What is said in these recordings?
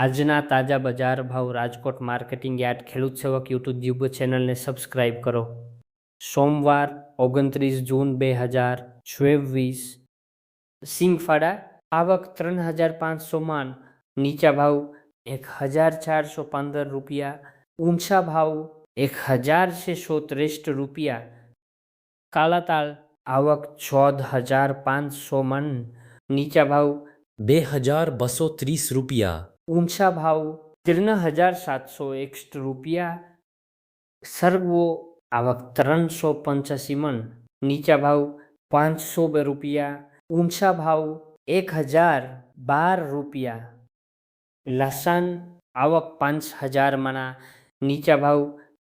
આજના તાજા બજાર ભાવ રાજકોટ માર્કેટિંગ યાર્ડ ખેડૂત સેવક યુટ્યુબ ચેનલને સબસ્ક્રાઇબ કરો. સોમવાર 29 જૂન 2024. સિંગફાડા આવક 3500 મણ, નીચા ભાવ 1415 રૂપિયા, ઊંચા ભાવ 1663 રૂપિયા. કાલાતાલ આવક 14500 મણ, નીચા ભાવ 2230 રૂપિયા, ઊંચા ભાવ 13761 રૂપિયા. સરગવો આવક 385 મણ, નીચા ભાવ 502 રૂપિયા, ઊંચા ભાવ 1012 રૂપિયા. લસણ આવક 5000 મણા, નીચા ભાવ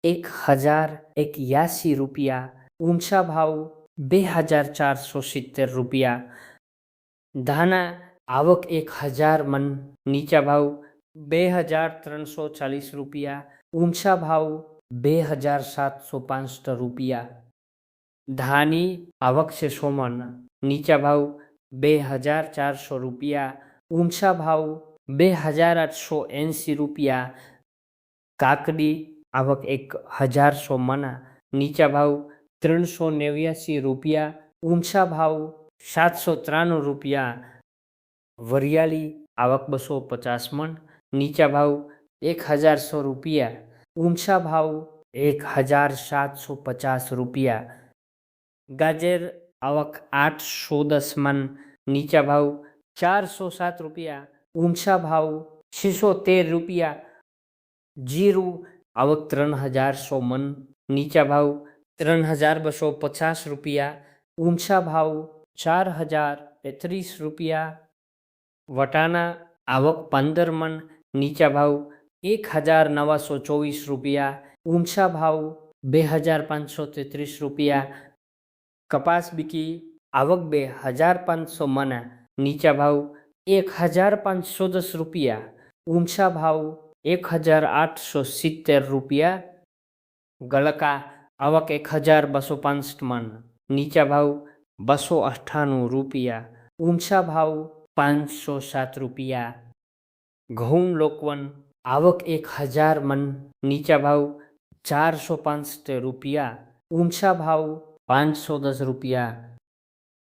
1081 રૂપિયા, ઊંચા ભાવ 2470 રૂપિયા. ધાણા આવક 1000 મણ, નીચા ભાવ 2340 રૂપિયા, ઊંચા ભાવ 2765 રૂપિયા. ધાની આવક છે 100 મણ, નીચા ભાવ 2400 રૂપિયા, ઊંચા ભાવ 2880 રૂપિયા. કાકડી આવક 1100 મણ, નીચા ભાવ 389 રૂપિયા, ઊંચા ભાવ 793 રૂપિયા. વરિયાળી આવક 250 મણ, નીચા ભાવ 1100 રૂપિયા, ઊંચા ભાવ 1750 રૂપિયા. ગાજર આવક 810 મણ, નીચા ભાવ 407 રૂપિયા, ઊંચા ભાવ 613 રૂપિયા. જીરું આવક 3100 મણ, નીચા ભાવ 3250 રૂપિયા, ઊંચા ભાવ 4033 રૂપિયા. વટાણા આવક 15 મણ, નીચા ભાવ 1924 રૂપિયા, ઊંચા ભાવ 2533 રૂપિયા. કપાસ બીકી આવક 2500 મણ, નીચા ભાવ 1510 રૂપિયા, ઊંચા ભાવ 1870 રૂપિયા. ગલકા આવક 1265 મણ, નીચા ભાવ 298 રૂપિયા, ઊંચા ભાવ 507 રૂપિયા. ઘઉં લોકવન આવક 1000 મણ, નીચા ભાવ 465 રૂપિયા, ઊંચા ભાવ 510 રૂપિયા.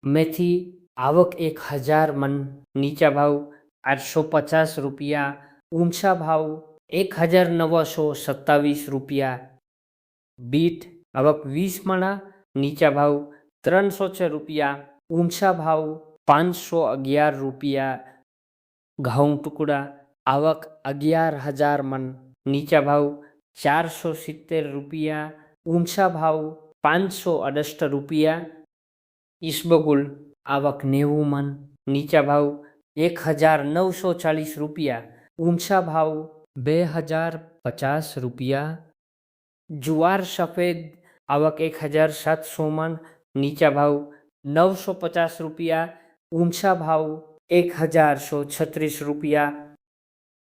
મેથી આવક 1000 મણ, નીચા ભાવ 850 રૂપિયા, ઊંચા ભાવ 1927 રૂપિયા. બીટ આવક 20 મણ, નીચા ભાવ 306 રૂપિયા, ઊંચા ભાવ 511 રૂપિયા. ઘઉં ટુકડા આવક 11000 મણ, નીચા ભાવ 470 રૂપિયા, ઊંચા ભાવ 568 રૂપિયા. ઈસબગુલ આવક 90 મણ, નીચા ભાવ 1940 રૂપિયા, ઊંચા ભાવ 2050 રૂપિયા. જુવાર સફેદ આવક 1700 મણ, નીચા ભાવ 950 રૂપિયા, ઊંચા ભાવ 1136 રૂપિયા.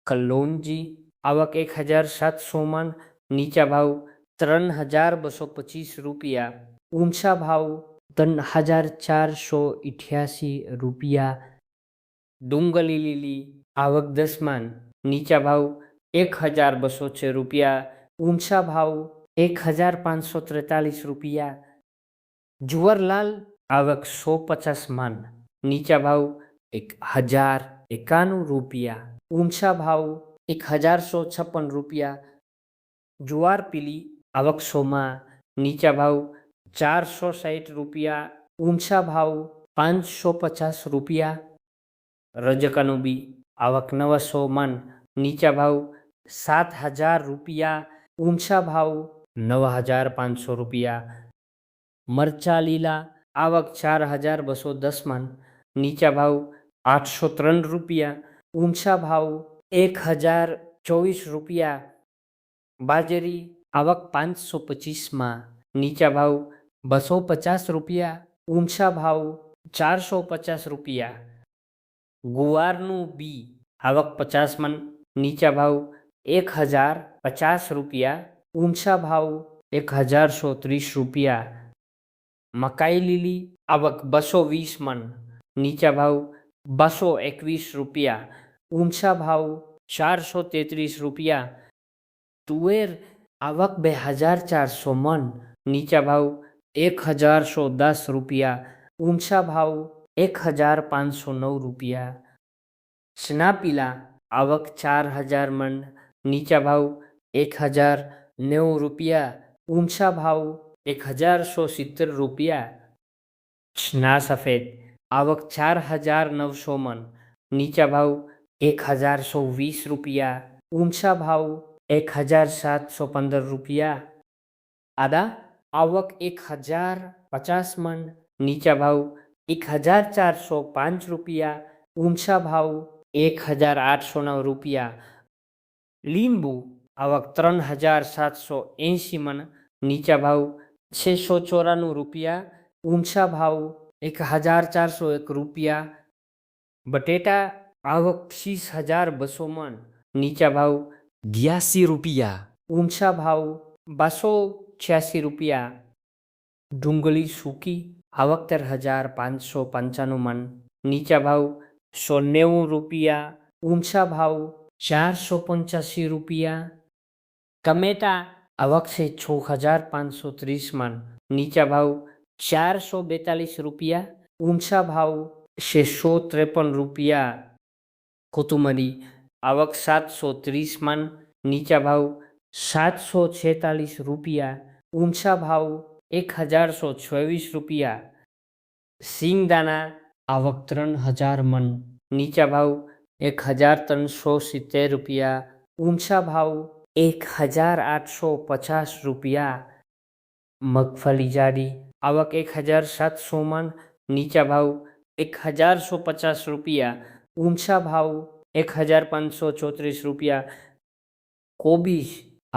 કલોંજી આવક 1700 મણ, નીચા ભાવ 3225 રૂપિયા, ઊંચા ભાવ 3488 રૂપિયા. ડુંગળી લીલી આવક 10 મણ, નીચા ભાવ 1206 રૂપિયા, ઊંચા ભાવ 1543 રૂપિયા. જુવારલાલ આવક 150 મણ, નીચા ભાવ 1091 રૂપિયા, ઊંચા ભાવ 1156 રૂપિયા. જુવાર પીલી આવક 100 મણ, નીચા ભાવ 460 રૂપિયા, ઊંચા ભાવ 550 રૂપિયા. રજકનુબી આવક 900 મણ, નીચા ભાવ 7000 રૂપિયા, ઊંચા ભાવ 9500 રૂપિયા. મરચા લીલા આવક 4210 મણ, નીચા ભાવ 803 રૂપિયા, ઊંચા ભાવ 1024 રૂપિયા. બાજરી આવક 525 મણ, નીચા ભાવ 250 રૂપિયા, ઊંચા ભાવ 450 રૂપિયા. ગુવારનું બી આવક 50 મણ, નીચા ભાવ 1050 રૂપિયા, ઊંચા ભાવ 1130 રૂપિયા. મકાઈ લીલી આવક 220 મણ, નીચા ભાવ 221 રૂપિયા, ઊંચા ભાવ 433 રૂપિયા. તુવેર આવક 2400 મણ, નીચા ભાવ 1110 રૂપિયા, ઊંચા ભાવ 1509 રૂપિયા. ચના પીલા આવક 4000 મણ, નીચા ભાવ 1090 રૂપિયા, ઊંચા ભાવ 1170 રૂપિયા. ચના સફેદ આવક 4900 મણ, નીચા ભાવ 1120 રૂપિયા, ઊંચા ભાવ 1715 રૂપિયા. આદા આવક 1050 મણ, નીચા ભાવ 1405 રૂપિયા, ઊંચા ભાવ 1809 રૂપિયા. લીંબુ આવક 3780 મણ, નીચા ભાવ 694 રૂપિયા, ઊંચા ભાવ 1401 રૂપિયા. બટેટા આવક 26200 મણ, નીચા ભાવ 82 રૂપિયા. ઊંચા ભાવ 286 રૂપિયા. ડુંગળી સૂકી આવક 13595 મણ, નીચા ભાવ 190 રૂપિયા, ઊંચા ભાવ 485 રૂપિયા. ટમેટા આવક છે 6530 મણ, નીચા ભાવ 442 રૂપિયા, ઊંચા ભાવ 653 રૂપિયા. કોથમરી આવક 730 મણ, નીચા ભાવ 746 રૂપિયા, ઊંચા ભાવ 1124 રૂપિયા. સિંગદાણા આવક 3000 મણ, નીચા ભાવ 1370 રૂપિયા, ઊંચા ભાવ 1850 રૂપિયા. મગફળી જાડી આવક 1700 મણ, નીચા ભાવ 1150 રૂપિયા, ઊંચા ભાવ 1534 રૂપિયા. કોબીજ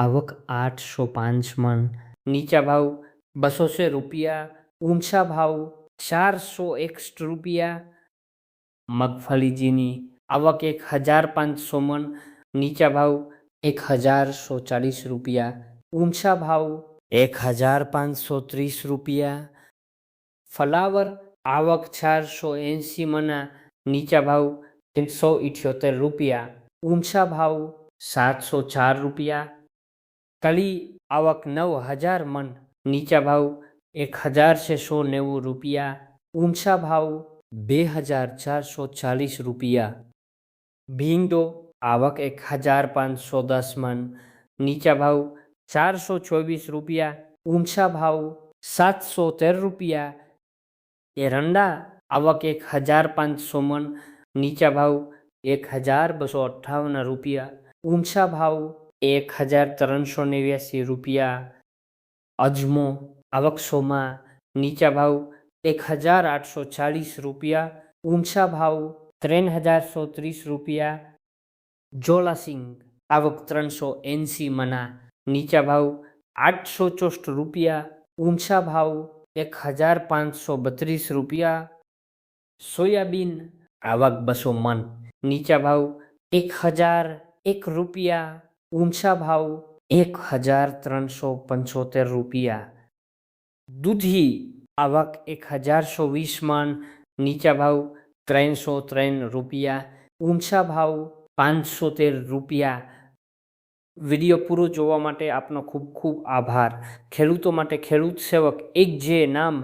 આવક 805 મણ, નીચા ભાવ 200 રૂપિયા, ઊંચા ભાવ 461 રૂપિયા. મગફળી ઝીણી આવક 1500 મણ, નીચા ભાવ 1140 રૂપિયા, ઊંચા ભાવ 1530 રૂપિયા. ફ્લાવર આવક 480 મણ, નીચા ભાવ 178 રૂપિયા, ઊંચા ભાવ 704 રૂપિયા. કલી આવક 9000 મણ, નીચા ભાવ 1690 રૂપિયા, ઊંચા ભાવ 2440 રૂપિયા. ભીંડો આવક 1510 મણ, નીચા ભાવ 424 રૂપિયા, ઊંચા ભાવ 713 રૂપિયા. એરંડા આવક 1500 મણ, નીચા ભાવ 1258 રૂપિયા, ઊંચા ભાવ 1389 રૂપિયા. અજમો આવક 100 માં, નીચા ભાવ 1840 રૂપિયા, ઊંચા ભાવ 3130 રૂપિયા. જોલાસિંગ આવક 380 મણ, નીચા ભાવ 864 રૂપિયા, ઊંચા ભાવ 1532 રૂપિયા. સોયાબીન આવક 200 મણ, નીચા ભાવ 1001 રૂપિયા, ઊંચા ભાવ 1375 રૂપિયા. દૂધી આવક 1120 મણ, નીચા ભાવ 303 રૂપિયા, ઊંચા ભાવ 513 રૂપિયા. વિડીયો પૂરો જોવા માટે આપનો ખૂબ ખૂબ આભાર. ખેડૂતો માટે ખેડૂત સેવક 1J નામ